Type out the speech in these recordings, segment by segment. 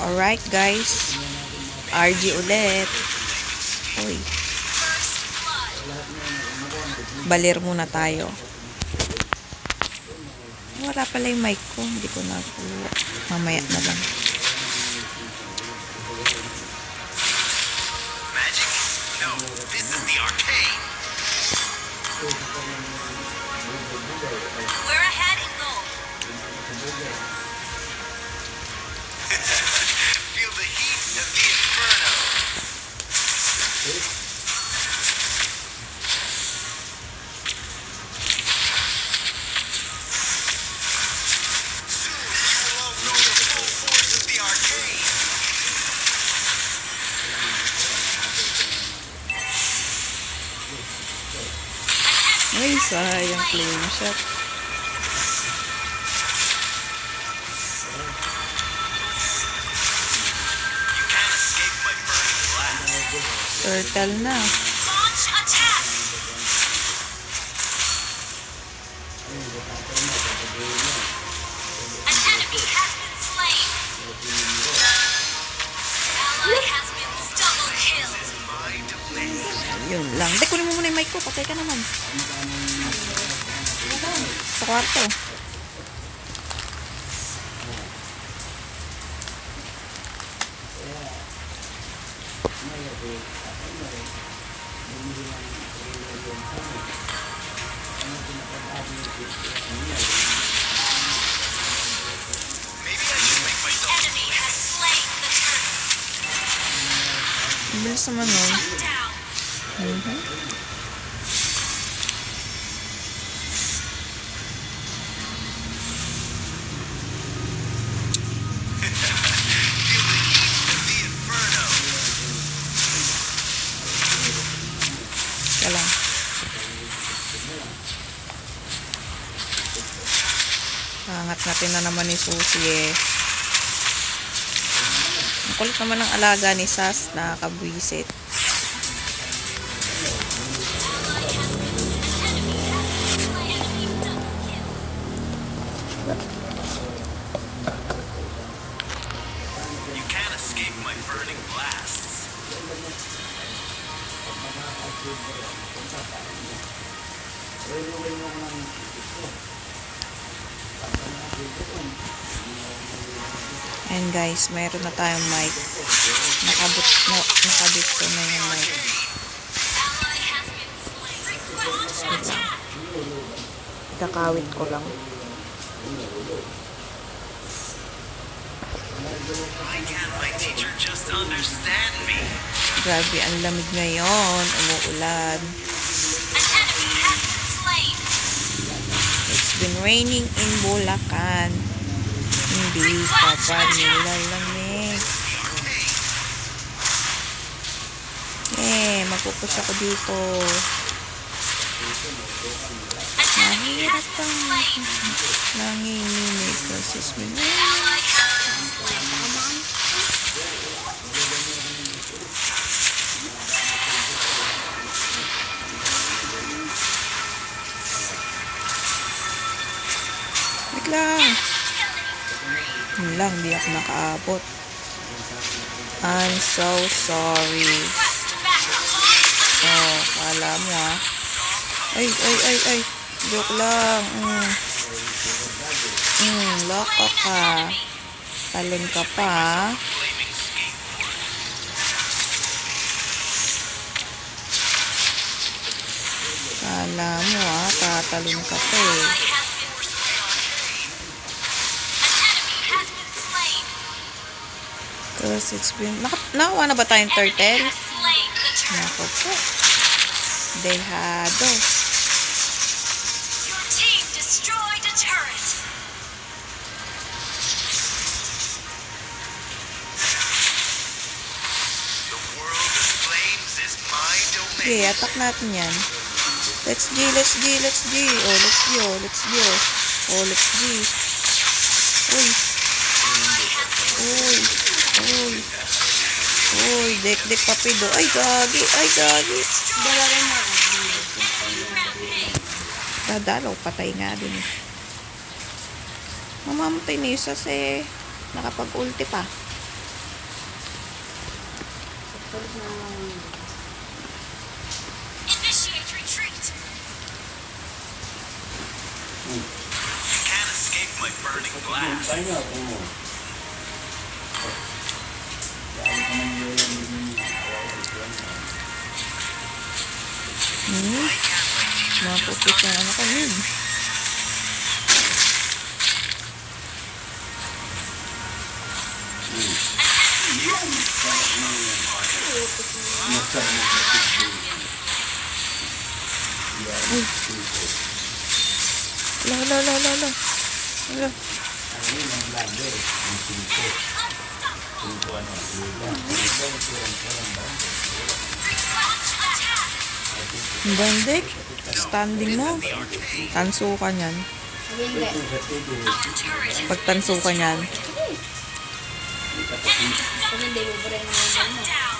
Alright guys, RG ulit. Uy, balir muna tayo. Wala pala yung mic ko, hindi ko nakuha. Mamaya na lang. Magic? No, this is the arcade. We're ahead in goal. Feel the heat of the inferno. Soon you will all know the full force of the arcade. Ay, sayang flame shot. You can't escape my burning blast. Turtle na. Launch attack. An enemy has been slain. Ally has been double killed. My domain. Yun lang. Hindi, kunin mo muna yung mic ko. Patay ka naman. Sa kwarto. Maybe I should make myself Enemy has slain the turtle. Ang bilis naman nun. Down. feel the heat of the inferno. Ka lang. Angat-ngatin na naman ni Susie eh. Ang kulit naman ng alaga ni Sas, nakakabwisit. You can't escape my burning blasts. And guys, meron na tayong mic. Nakabit ko na yung mic. Ally has been slain. Request attack. Kakawit ko lang. Why can't my teacher just understand me? Grabe, ang lamig ngayon. Umuulan. An enemy has been slain. It's been raining in Bulacan. Hindi pa pa nilalamig. Magpupush ako dito. An enemy Mahirap has been ang slain. nanginginig kasi it's been raining. Ally has been slain. Wait lang. Yun lang, di ako nakaabot. I'm so sorry. Request backup. Oh, kala mo ah. Ay. Joke lang. Loko ka. Talon ka pa ah. Flaming skateboard. Kala mo ah, tatalon ka pa eh. Ally has been slain. An enemy has been slain. Cause it's been... Nakawa na ba tayong Enemy turtle? has slain the turtle. Nako po. Dehado. Your team destroyed a turret. The world of flames is my domain. Okay, attack natin yan. Let's G. Oh, let's G. Oh, let's G. Uy. Uy, dek papido. Ay, gagi. Dadalaw, patay nga din. Mamamatay na yung sas eh. Nakapag-ulti pa. Initiate retreat. You can't escape my burning blast. An Mapupit yung ano ko yun. Ala. Ala. Bandik, standing mo. Tanso ka niyan. Our turret has Pag tanso ka niyan, shut down.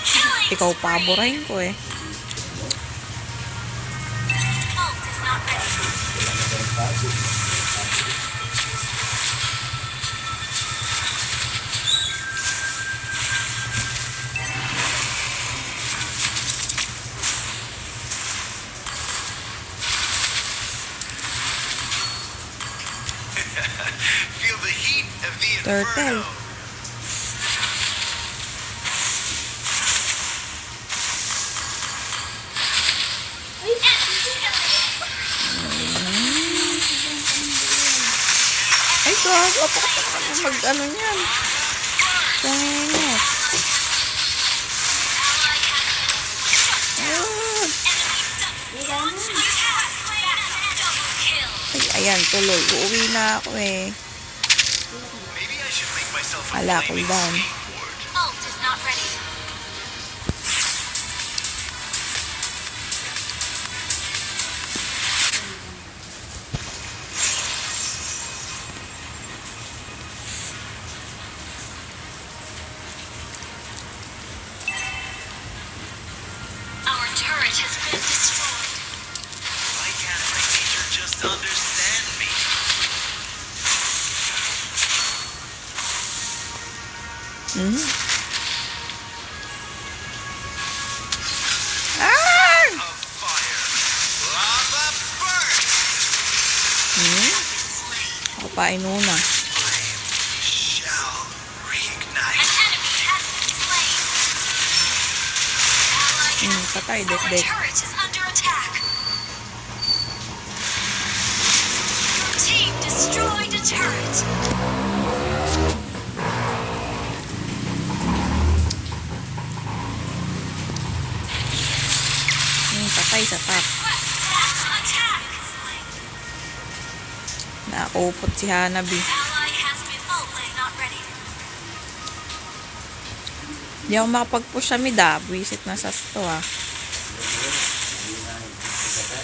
Killing. ikaw paburahin ko eh. Ult is not ready. Feel the heat of the Turtle. inferno. Ay, gago. Apakapaka na mag-ano niyan. Pangingat. Ay, ayan, tuloy. Uuwi na ako eh. Maybe I should make myself a Ala, flaming cooldown. skateboard. Ult is not ready. Our turret has been destroyed. Why can't my teacher just understand me? Mhm. Ah! Of fire. Lava burst. Ako pa inuna. Flame shall An reignite. enemy has been slain. Ally has Patay, Our dek-dek. turret is under attack. Your team destroyed a turret. Patay sa top. Attack. Nakupot si Hanabi. Ally has been not ready. Hindi ako makapag-push sa mid ah. Buisit na sa to ah.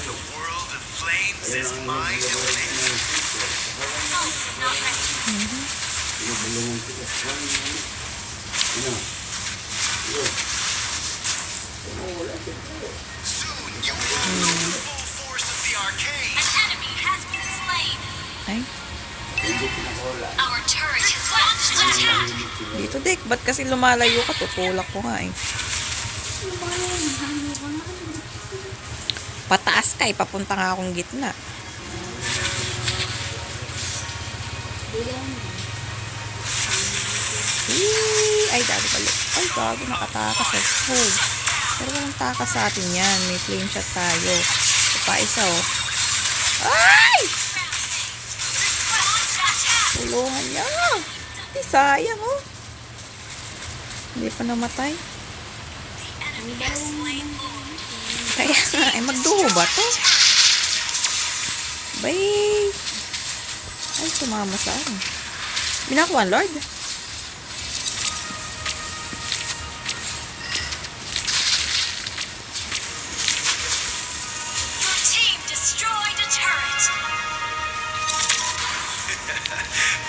The world of flames is my domain. Not ready. Soon you will know the full force of the arcane. An enemy has been slain. Ay, Our turret has been attacked. dito Dick. Ba't kasi lumalayo ka? Tutulak ko nga eh. Pataas ka eh. Papunta nga akong gitna. Ay, gago pala. Ay, gago. Nakatakas eh. Hold. Pero walang takas sa atin yan. May flame shot tayo. Ito pa isa oh. Ay! Tulungan niya. Ay, sayang oh. Hindi pa namatay. Enemy has slain Lord. Kaya nga, eh, magduho ba to? Bye! Ay, sumama sa ano. Binakuan, Lord? Your team destroyed a turret.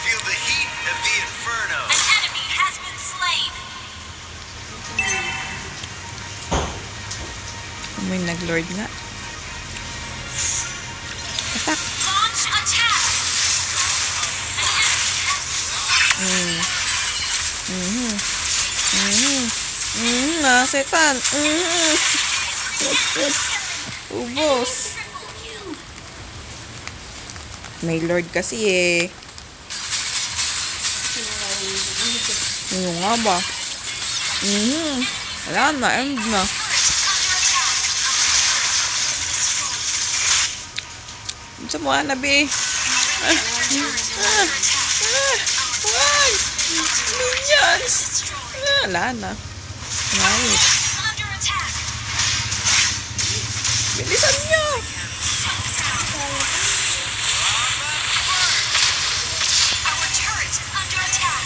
Feel the heat of the inferno. An enemy has been slain. May nag-Lord nga. Attack! Launch attack. An enemy has na, setan. Ubos. May Lord kasi eh. Ano nga ba? Wala na, end na. Sa mga nabi. Wag! Minions! Wala na. Nice. Bilisan nyo! Our turret is under attack.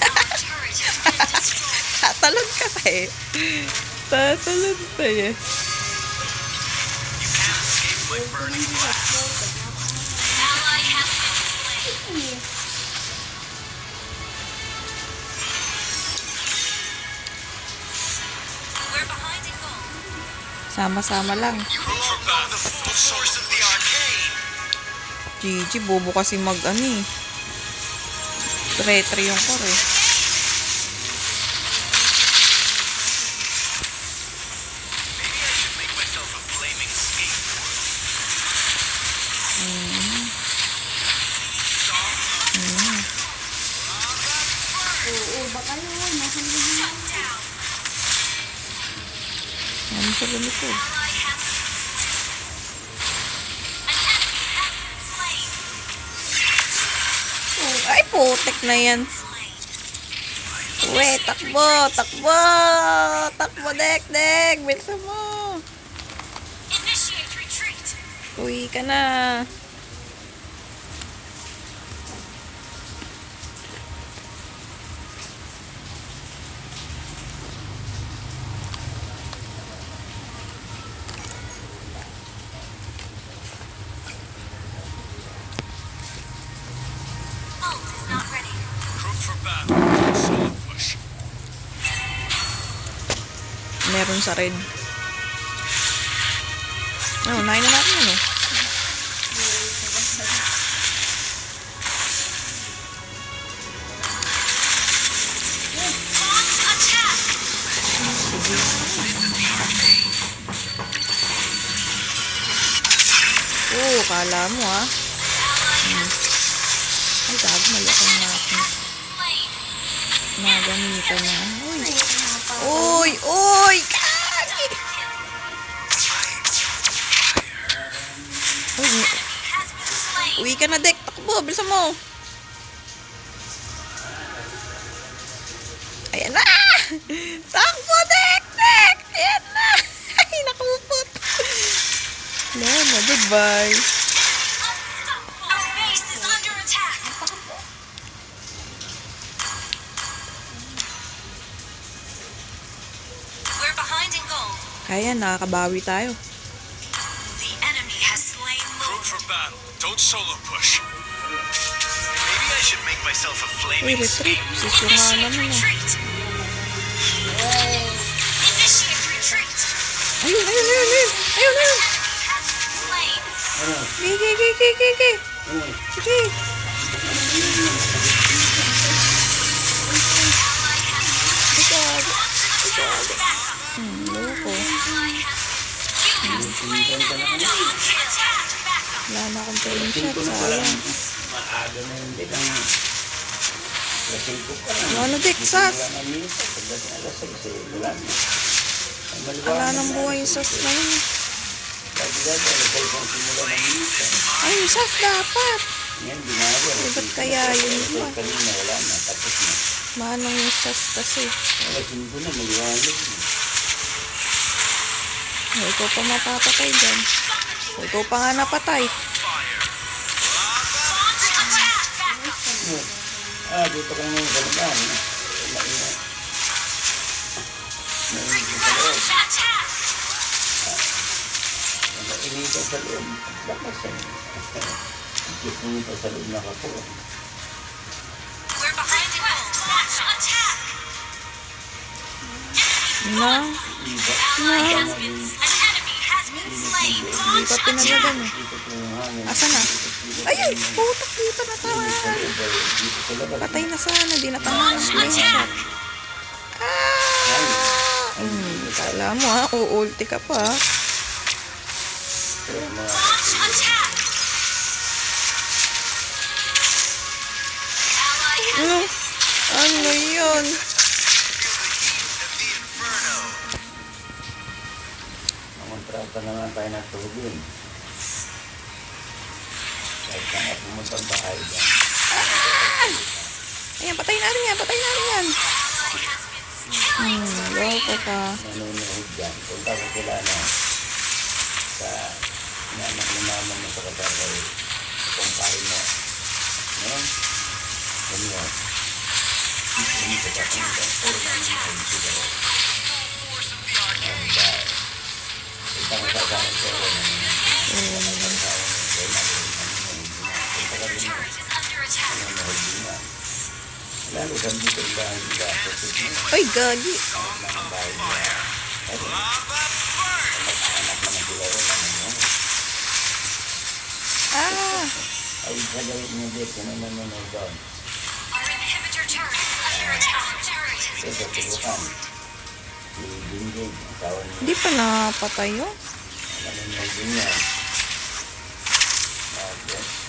Our turret has been destroyed. Tatalon ka tayo. Tatalon tayo. You can't escape my burning blast. Ally has been slain. We're behind in gold. Sama-sama lang. You look for battle, the full source of the arcane. Gigi, bobo kasi mag-ano eh. Tre-tre yung core eh. Maybe I should make myself a flaming skateboard. Shut down. Ano sa ganito? Ally has been slain. An enemy has been slain. Ay, putek na yan. Slain. Uwe, takbo, takbo! Takbo, dek! Bilisan mo! Initiate retreat. Uwi ka na. Ult is not ready. Group for battle, solo push. Meron sa red. Unahin na natin yun eh. Launch attack. Kala mo ah. Ay, gago, mali akong natin. Slain. Nagamitan na. Uy! Kagi! Uy, Has been slain. uwi ka na, dek. Takbo, bilisan mo. Ayan na! Takbo, dek! Ayan na! Ay, nakupot. Wala na, goodbye. Our base is under attack. We're behind in gold. Kaya, nakakabawi tayo. The enemy has slain Group Lord. for battle, don't solo push. Maybe I should make myself a Uy, flaming retreat. skateboard. Sisyo nga Initiate naman ah. retreat. Initiate retreat. Ayun! Has been slain. Gigi! Sige! Loko. You have slain an enemy. Fantastic backup. Wala na akong playing shot. Sayang. Maaga na yung bigang lasing ko pa lang. Ano, Dick? Sas? Wala na minutes. Pagdating alas 6 eh, wala na. Ang maliwanag Wala nang buhay yung sas na yun. Dati-dati, alas 6 ang simula ng minutes. Ay, yung sas dapat. Ngayon, binago. Eh, ba't kaya yun Alas 6 ba? kanina, wala na. Tapos na. Manong yung sas kasi. Alas 5 na, maliwanag. Oh, ikaw pa mapapatay dyan. Oh, ikaw pa nga napatay. Dito ka ngayon galaban. Wala na. Attack. Wala inita sa loob. Lakas eh. Gusto mo pa sa loob nakapo. We're behind in gold. Launch attack. Na? Ally has been. An enemy has been slain. Hindi Launch pa pinagagan attack. eh. Dito ko yung hangin. Asa na? Ayun! Putak dito na tawa. Dito sa labas. Patay na sana. Di na tama ng playing shot. Kala mo ha, uulti ka pa. Pero mga Launch attack. Ally has Ano? been Ano yun? mangontrata naman tayo ng tubig. Kahit na nga pumunta ang bahay dyan. Ayan, patayin natin yan. Patayin natin yan. ally has been killing Loko ka. Nanunood dyan. Punta ko sila na sa inanak ni mama mo sa kasabay. Kumpahin mo. No? Ganyan. Hindi ko pa kung puro namin ay sila. Ang bahay. Punta ko sa kasabay ko. turret is under attack. Lalo kang dito ang bahay nila. Kasi Ay, gagi. mga bahay nila. Kasi anak naman sila rin. Ah, Ay, gagawin niyo dito na nanonood doon. Our inhibitor turret is under attack. Turret has Kasi sa tubukan. Si Jingjing, asawa niya. hindi pa napatay yun. Nanonood din niya.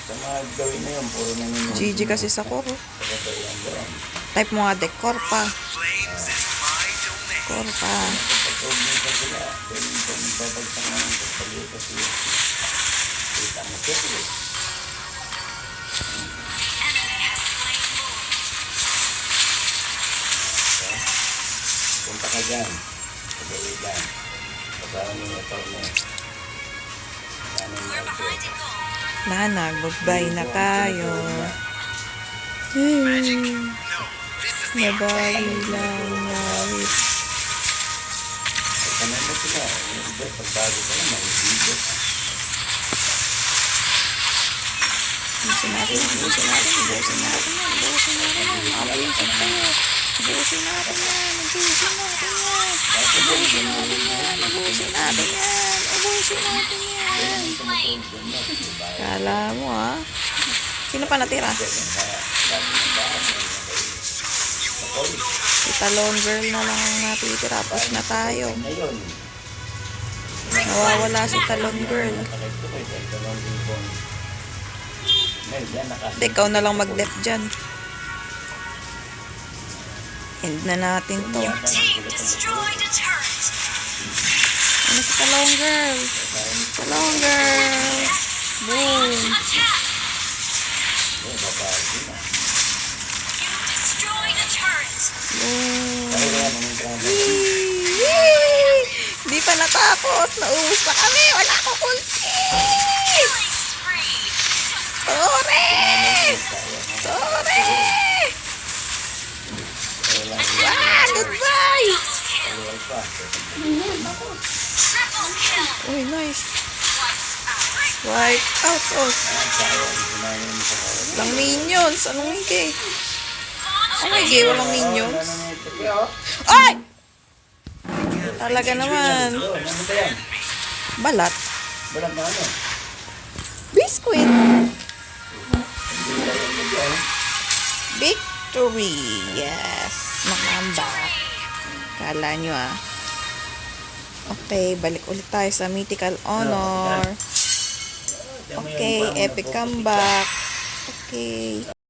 Sa mga gawin na yun, puro nanonood. GG kasi sa koro. Sa katay yan doon. Type mo nga de, korpa. Flames is my domain. Korpa. Kapag pa sila, then kung babagsak naman sa pagkakita kasi kita mo siya. enemy has slain Lord. Punta ka dyan. Pagkakita dyan. Kasama niyo yung torne. We're behind in goal. Na, nagbabay na kayo. No, this is the Nabay lang yawit. Kanan mo sila. Pagbago ka lang, mahihigit. Busin natin, busin natin, busin natin yan, busin natin yan. Mabilisan tayo. Busin natin yan, busin natin yan. Busin natin yan, busin natin yan. Busin natin yan. Kala mo ha. Sino pa natira? Si Talon Girl na lang ang natitira. Tapos na tayo. Ngayon, Nawawala si Talon Girl. nakakit ko kayo sa dalawang libon. Ngayon, yan Hindi, ikaw na lang mag-dep dyan. End na natin to. Team destroyed a turret. Ano si Talon Girl? Talon Girl! Boom! Attack. babae na. You destroyed a turret. Boom! Kaya kaya naman Yee! Di pa natapos. Naubos pa kami. Wala akong ulti! Killing spree. Tore! Tore! Ah! Goodbye! Kaya pa. Triple kill. Uy, nice. Wiped out. Wipe out. Oh, Kaya sinabi mo sa kaya. walang minions. Anong higi? Oh my God, walang minions. Ay! Talaga naman. Ano ba yan? Balat. Balat na ano? Biscuit. Victory. Yes. Nakambak. Kala nyo ah. Okay, balik ulit tayo sa Mythical Honor. Okay, epic comeback. Okay.